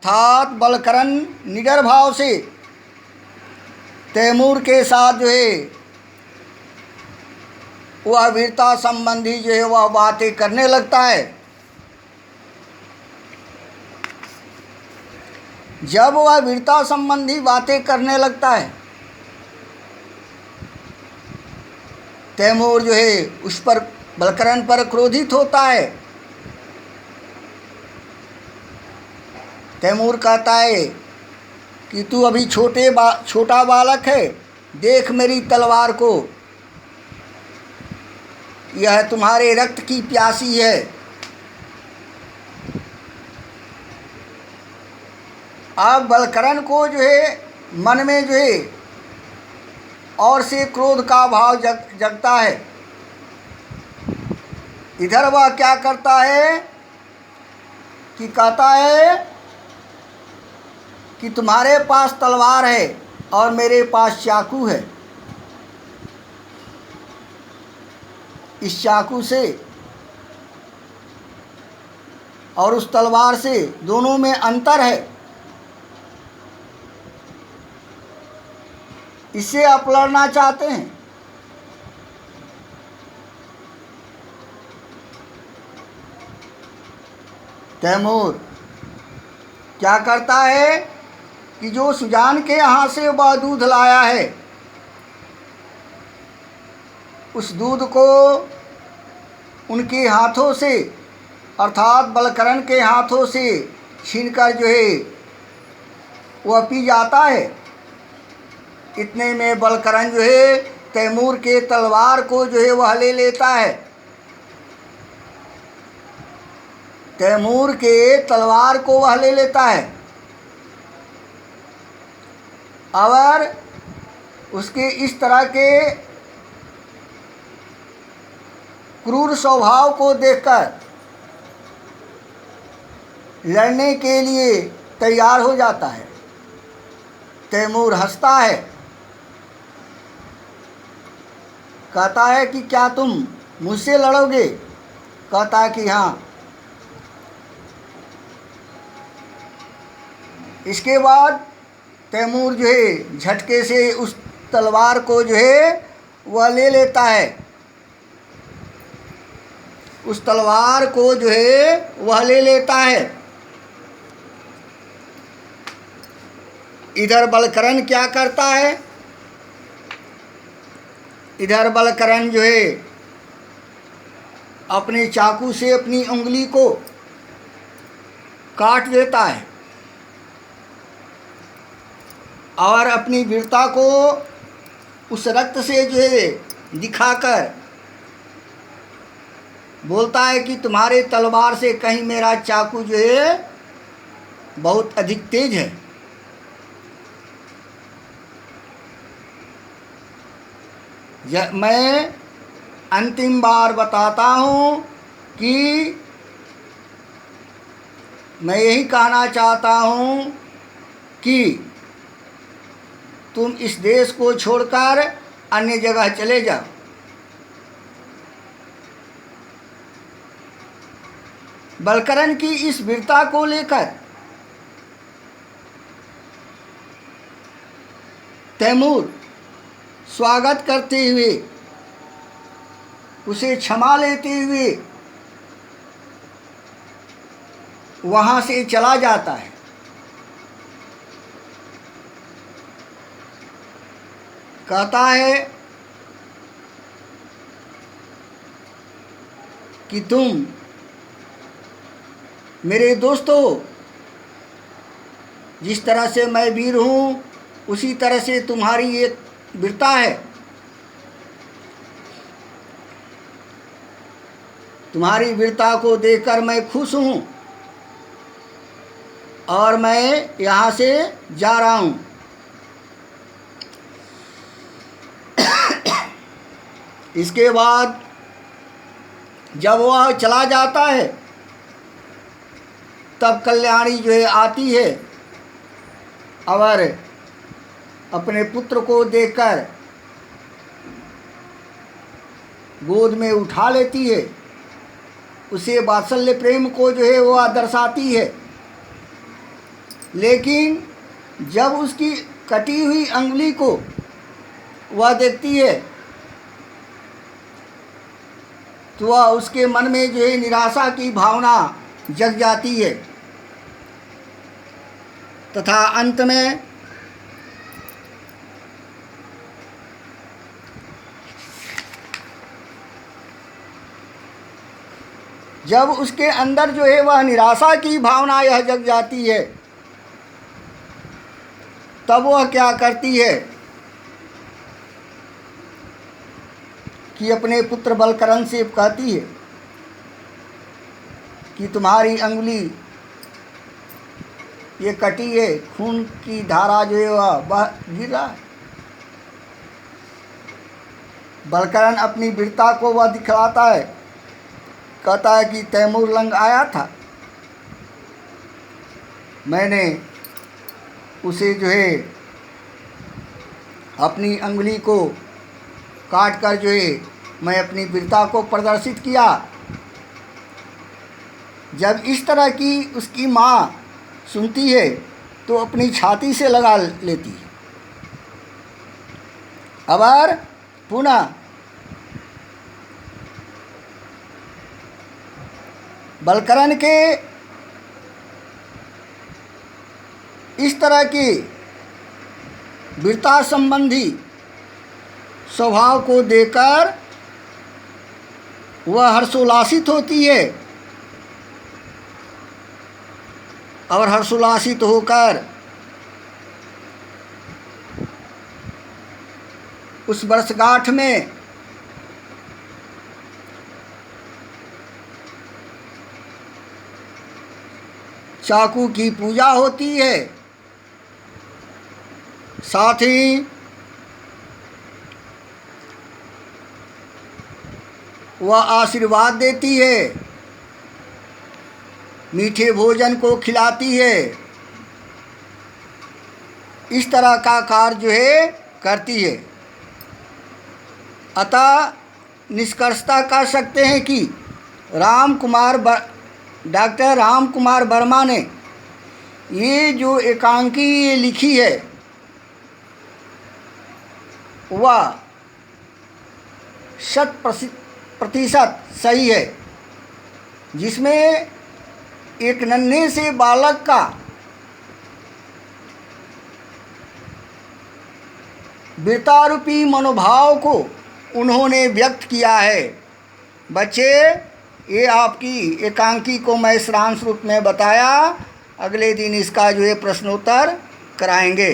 अर्थात बलकरण निडर भाव से तैमूर के साथ जो है वह वीरता संबंधी जो है वह बातें करने लगता है। जब वह वीरता संबंधी बातें करने लगता है तैमूर जो है उस पर बलकरण पर क्रोधित होता है। तैमूर कहता है कि तू अभी छोटा बालक है, देख मेरी तलवार को, यह तुम्हारे रक्त की प्यासी है। अब बलकरण को जो है मन में जो है और से क्रोध का भाव जगता है। इधर वह क्या करता है कि कहता है कि तुम्हारे पास तलवार है और मेरे पास चाकू है, इस चाकू से और उस तलवार से दोनों में अंतर है, इससे आप लड़ना चाहते हैं। तैमूर क्या करता है कि जो सुजान के यहाँ से वह दूध लाया है उस दूध को उनके हाथों से अर्थात बलकरण के हाथों से छीनकर जो है वह पी जाता है। इतने में बलकरण जो है तैमूर के तलवार को जो है वह ले लेता है। तैमूर के तलवार को वह ले लेता है और उसके इस तरह के क्रूर स्वभाव को देखकर लड़ने के लिए तैयार हो जाता है। तैमूर हंसता है, कहता है कि क्या तुम मुझसे लड़ोगे? कहता है कि हाँ। इसके बाद तैमूर जो है झटके से उस तलवार को जो है वह ले लेता है। उस तलवार को जो है वह ले लेता है। इधर बलकरण क्या करता है? इधर बलकरण जो है अपने चाकू से अपनी उंगली को काट देता है और अपनी वीरता को उस रक्त से जो है दिखाकर बोलता है कि तुम्हारे तलवार से कहीं मेरा चाकू जो है बहुत अधिक तेज है। मैं अंतिम बार बताता हूँ कि मैं यही कहना चाहता हूँ कि तुम इस देश को छोड़कर अन्य जगह चले जाओ। बलकरण की इस वीरता को लेकर तैमूर स्वागत करते हुए उसे क्षमा लेते हुए वहाँ से चला जाता है। कहता है कि तुम मेरे दोस्तों, जिस तरह से मैं वीर हूँ उसी तरह से तुम्हारी एक वीरता है। तुम्हारी वीरता को देखकर मैं खुश हूँ और मैं यहाँ से जा रहा हूँ। इसके बाद जब वह चला जाता है तब कल्याणी जो है आती है और अपने पुत्र को देखकर गोद में उठा लेती है, उसे वात्सल्य प्रेम को जो है वह दर्शाती है। लेकिन जब उसकी कटी हुई अंगुली को वह देखती है तो वह उसके मन में जो है निराशा की भावना जग जाती है तथा अंत में जब उसके अंदर जो है वह निराशा की भावना यह जग जाती है तब वह क्या करती है कि अपने पुत्र बलकरण से कहती है कि तुम्हारी अंगुली ये कटी है, खून की धारा जो है वह बह गिर रहा है। बलकरण अपनी वीरता को वह दिखलाता है, कहता है कि तैमूर लंग आया था, मैंने उसे जो है अपनी अंगुली को काट कर जो है मैं अपनी वीरता को प्रदर्शित किया। जब इस तरह की उसकी माँ सुनती है तो अपनी छाती से लगा लेती है। अबर पुनः बलकरण के इस तरह की वीरता संबंधी स्वभाव को देखकर वह हर्षोल्लासित होती है और हर्षोल्लासित होकर उस वर्षगांठ में चाकू की पूजा होती है, साथ ही वह आशीर्वाद देती है, मीठे भोजन को खिलाती है। इस तरह का कार्य जो है करती है। अतः निष्कर्षता कह सकते हैं कि डॉक्टर राम कुमार वर्मा ने ये जो एकांकी लिखी है वह 100% सही है, जिसमें एक नन्हे से बालक का वीरतारूपी मनोभाव को उन्होंने व्यक्त किया है। बच्चे, ये आपकी एकांकी को मैं सारांश रूप में बताया, अगले दिन इसका जो है प्रश्नोत्तर कराएंगे।